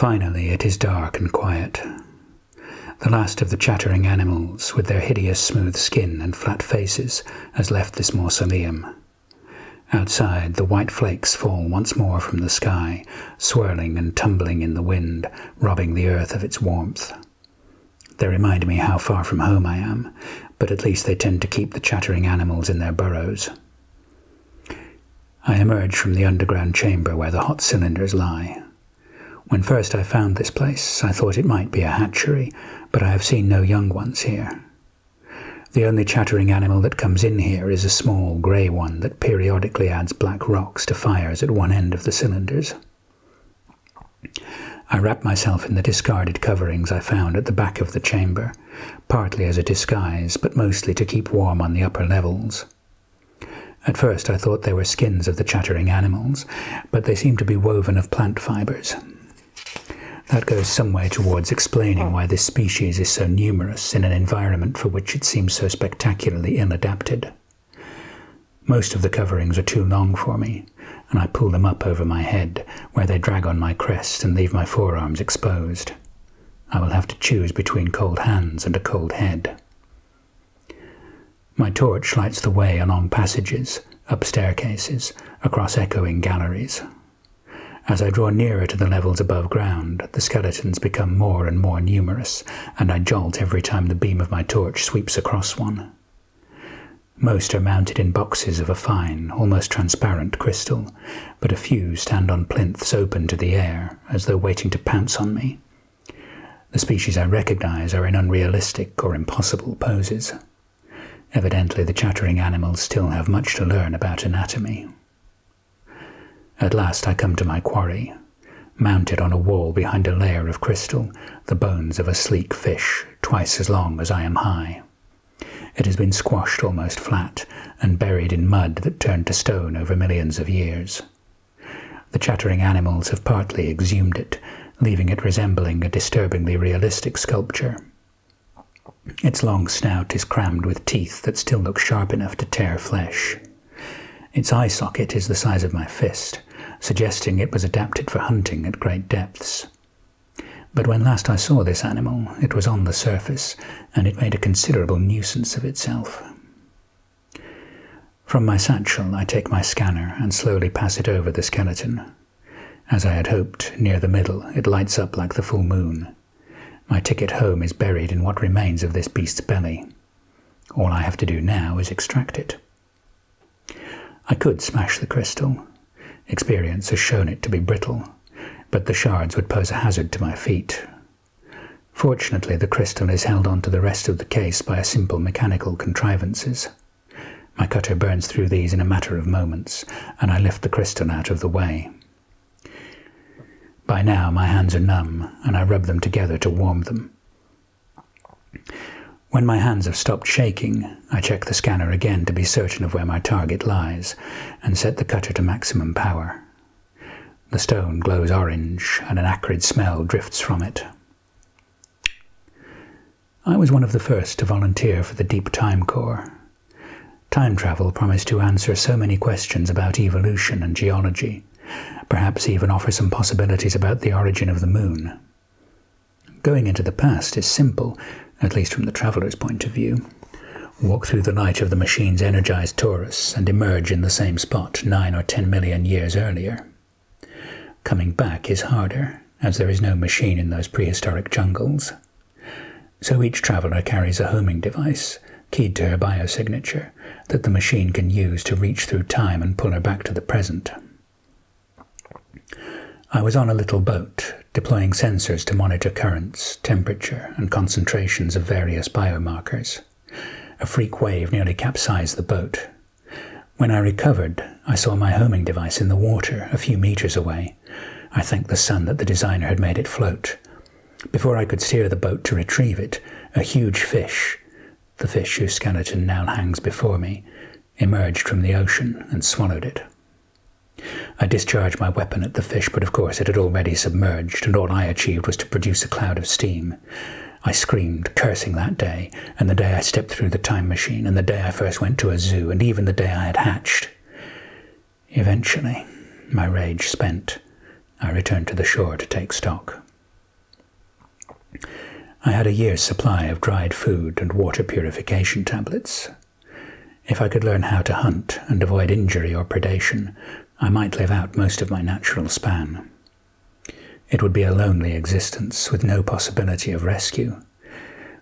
Finally, it is dark and quiet. The last of the chattering animals, with their hideous smooth skin and flat faces, has left this mausoleum. Outside, the white flakes fall once more from the sky, swirling and tumbling in the wind, robbing the earth of its warmth. They remind me how far from home I am, but at least they tend to keep the chattering animals in their burrows. I emerge from the underground chamber where the hot cylinders lie. When first I found this place, I thought it might be a hatchery, but I have seen no young ones here. The only chattering animal that comes in here is a small grey one that periodically adds black rocks to fires at one end of the cylinders. I wrap myself in the discarded coverings I found at the back of the chamber, partly as a disguise, but mostly to keep warm on the upper levels. At first I thought they were skins of the chattering animals, but they seem to be woven of plant fibres. That goes some way towards explaining why this species is so numerous in an environment for which it seems so spectacularly ill-adapted. Most of the coverings are too long for me, and I pull them up over my head, where they drag on my crest and leave my forearms exposed. I will have to choose between cold hands and a cold head. My torch lights the way along passages, up staircases, across echoing galleries. As I draw nearer to the levels above ground, the skeletons become more and more numerous, and I jolt every time the beam of my torch sweeps across one. Most are mounted in boxes of a fine, almost transparent crystal, but a few stand on plinths open to the air, as though waiting to pounce on me. The species I recognize are in unrealistic or impossible poses. Evidently the chattering animals still have much to learn about anatomy. At last I come to my quarry. Mounted on a wall behind a layer of crystal, the bones of a sleek fish, twice as long as I am high. It has been squashed almost flat, and buried in mud that turned to stone over millions of years. The chattering animals have partly exhumed it, leaving it resembling a disturbingly realistic sculpture. Its long snout is crammed with teeth that still look sharp enough to tear flesh. Its eye socket is the size of my fist, suggesting it was adapted for hunting at great depths. But when last I saw this animal, it was on the surface, and it made a considerable nuisance of itself. From my satchel I take my scanner and slowly pass it over the skeleton. As I had hoped, near the middle it lights up like the full moon. My ticket home is buried in what remains of this beast's belly. All I have to do now is extract it. I could smash the crystal. Experience has shown it to be brittle, but the shards would pose a hazard to my feet. Fortunately, the crystal is held onto the rest of the case by a simple mechanical contrivances. My cutter burns through these in a matter of moments, and I lift the crystal out of the way. By now my hands are numb, and I rub them together to warm them. When my hands have stopped shaking, I check the scanner again to be certain of where my target lies, and set the cutter to maximum power. The stone glows orange, and an acrid smell drifts from it. I was one of the first to volunteer for the Deep Time Corps. Time travel promised to answer so many questions about evolution and geology, perhaps even offer some possibilities about the origin of the moon. Going into the past is simple, at least from the traveller's point of view. Walk through the light of the machine's energized torus and emerge in the same spot 9 or 10 million years earlier. Coming back is harder, as there is no machine in those prehistoric jungles. So each traveller carries a homing device, keyed to her biosignature, that the machine can use to reach through time and pull her back to the present. I was on a little boat, deploying sensors to monitor currents, temperature, and concentrations of various biomarkers. A freak wave nearly capsized the boat. When I recovered, I saw my homing device in the water a few meters away. I thanked the sun that the designer had made it float. Before I could steer the boat to retrieve it, a huge fish, the fish whose skeleton now hangs before me, emerged from the ocean and swallowed it. I discharged my weapon at the fish, but of course it had already submerged, and all I achieved was to produce a cloud of steam. I screamed, cursing that day, and the day I stepped through the time machine, and the day I first went to a zoo, and even the day I had hatched. Eventually, my rage spent, I returned to the shore to take stock. I had a year's supply of dried food and water purification tablets. If I could learn how to hunt and avoid injury or predation, I might live out most of my natural span. It would be a lonely existence with no possibility of rescue.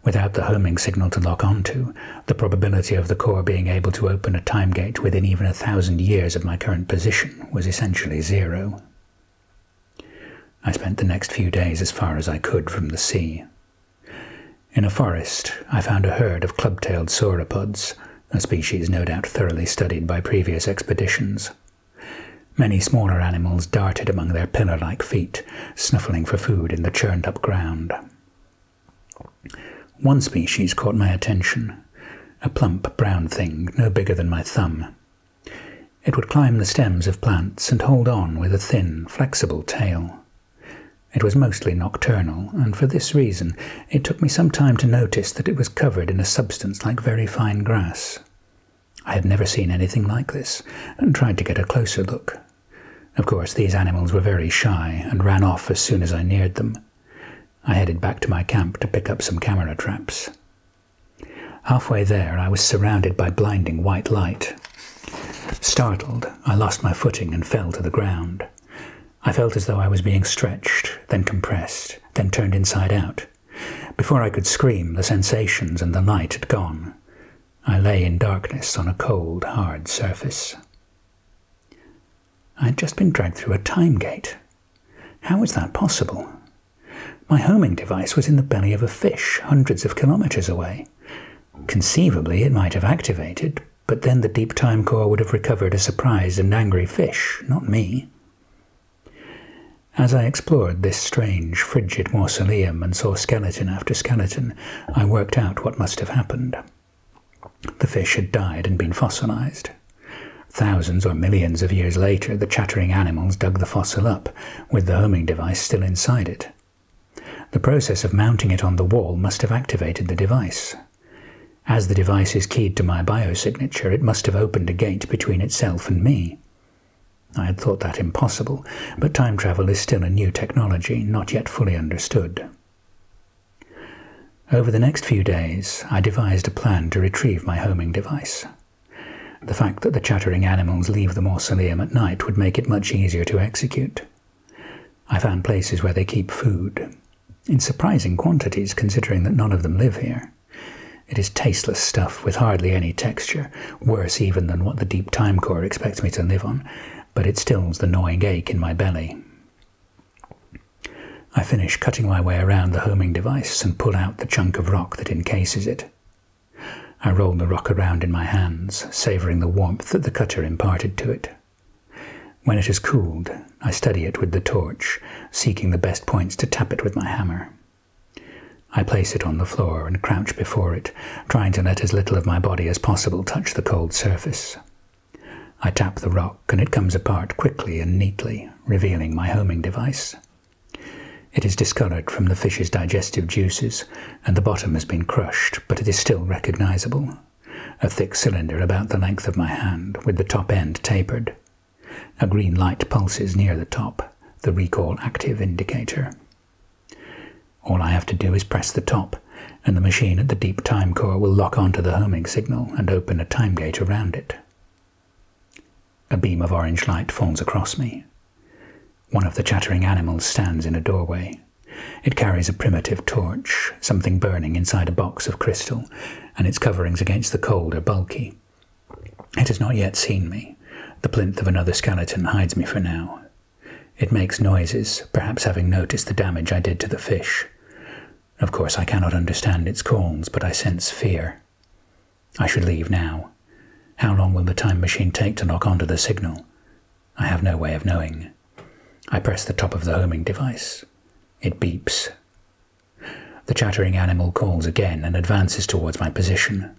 Without the homing signal to lock onto, the probability of the Corps being able to open a time gate within even 1,000 years of my current position was essentially zero. I spent the next few days as far as I could from the sea. In a forest, I found a herd of club-tailed sauropods, a species no doubt thoroughly studied by previous expeditions. Many smaller animals darted among their pillar-like feet, snuffling for food in the churned-up ground. One species caught my attention, a plump brown thing no bigger than my thumb. It would climb the stems of plants and hold on with a thin, flexible tail. It was mostly nocturnal, and for this reason it took me some time to notice that it was covered in a substance like very fine grass. I had never seen anything like this, and tried to get a closer look. Of course, these animals were very shy, and ran off as soon as I neared them. I headed back to my camp to pick up some camera traps. Halfway there, I was surrounded by blinding white light. Startled, I lost my footing and fell to the ground. I felt as though I was being stretched, then compressed, then turned inside out. Before I could scream, the sensations and the light had gone. I lay in darkness on a cold, hard surface. I had just been dragged through a time gate. How was that possible? My homing device was in the belly of a fish, hundreds of kilometers away. Conceivably, it might have activated, but then the Deep Time Corps would have recovered a surprised and angry fish, not me. As I explored this strange, frigid mausoleum and saw skeleton after skeleton, I worked out what must have happened. The fish had died and been fossilized. Thousands or millions of years later, the chattering animals dug the fossil up, with the homing device still inside it. The process of mounting it on the wall must have activated the device. As the device is keyed to my biosignature, it must have opened a gate between itself and me. I had thought that impossible, but time travel is still a new technology, not yet fully understood. Over the next few days, I devised a plan to retrieve my homing device. The fact that the chattering animals leave the mausoleum at night would make it much easier to execute. I found places where they keep food, in surprising quantities considering that none of them live here. It is tasteless stuff with hardly any texture, worse even than what the Deep Time Corps expects me to live on, but it stills the gnawing ache in my belly. I finish cutting my way around the homing device and pull out the chunk of rock that encases it. I roll the rock around in my hands, savouring the warmth that the cutter imparted to it. When it has cooled, I study it with the torch, seeking the best points to tap it with my hammer. I place it on the floor and crouch before it, trying to let as little of my body as possible touch the cold surface. I tap the rock and it comes apart quickly and neatly, revealing my homing device. It is discoloured from the fish's digestive juices, and the bottom has been crushed, but it is still recognisable. A thick cylinder about the length of my hand, with the top end tapered. A green light pulses near the top, the recall active indicator. All I have to do is press the top, and the machine at the Deep Time Corps will lock onto the homing signal and open a time gate around it. A beam of orange light falls across me. One of the chattering animals stands in a doorway. It carries a primitive torch, something burning inside a box of crystal, and its coverings against the cold are bulky. It has not yet seen me. The plinth of another skeleton hides me for now. It makes noises, perhaps having noticed the damage I did to the fish. Of course, I cannot understand its calls, but I sense fear. I should leave now. How long will the time machine take to lock onto the signal? I have no way of knowing. I press the top of the homing device. It beeps. The chattering animal calls again and advances towards my position.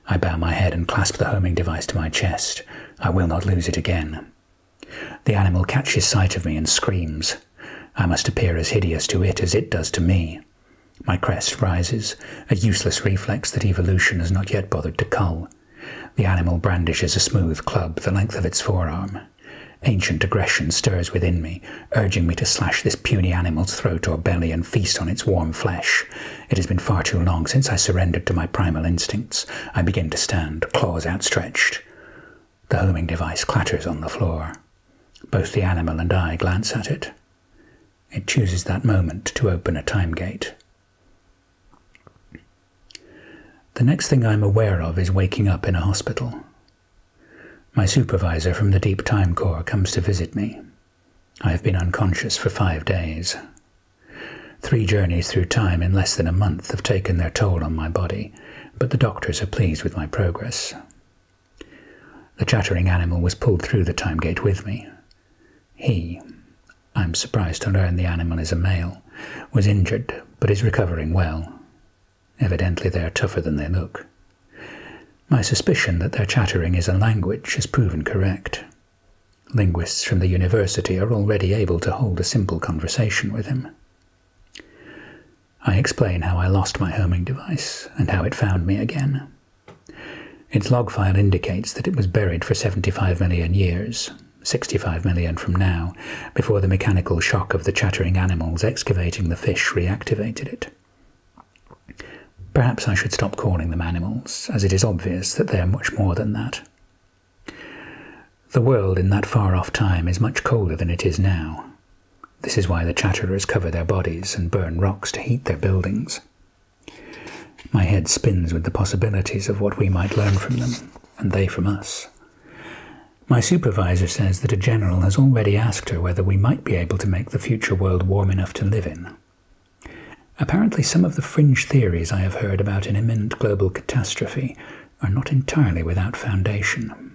I bow my head and clasp the homing device to my chest. I will not lose it again. The animal catches sight of me and screams. I must appear as hideous to it as it does to me. My crest rises, a useless reflex that evolution has not yet bothered to cull. The animal brandishes a smooth club the length of its forearm. Ancient aggression stirs within me, urging me to slash this puny animal's throat or belly and feast on its warm flesh. It has been far too long since I surrendered to my primal instincts. I begin to stand, claws outstretched. The homing device clatters on the floor. Both the animal and I glance at it. It chooses that moment to open a time gate. The next thing I'm aware of is waking up in a hospital. My supervisor from the Deep Time Corps comes to visit me. I have been unconscious for 5 days. 3 journeys through time in less than a month have taken their toll on my body, but the doctors are pleased with my progress. The chattering animal was pulled through the time gate with me. I'm surprised to learn the animal is a male, was injured but is recovering well. Evidently they are tougher than they look. My suspicion that their chattering is a language has proven correct. Linguists from the university are already able to hold a simple conversation with him. I explain how I lost my homing device and how it found me again. Its log file indicates that it was buried for 75 million years, 65 million from now, before the mechanical shock of the chattering animals excavating the fish reactivated it. Perhaps I should stop calling them animals, as it is obvious that they are much more than that. The world in that far-off time is much colder than it is now. This is why the chatterers cover their bodies and burn rocks to heat their buildings. My head spins with the possibilities of what we might learn from them, and they from us. My supervisor says that a general has already asked her whether we might be able to make the future world warm enough to live in. Apparently some of the fringe theories I have heard about an imminent global catastrophe are not entirely without foundation.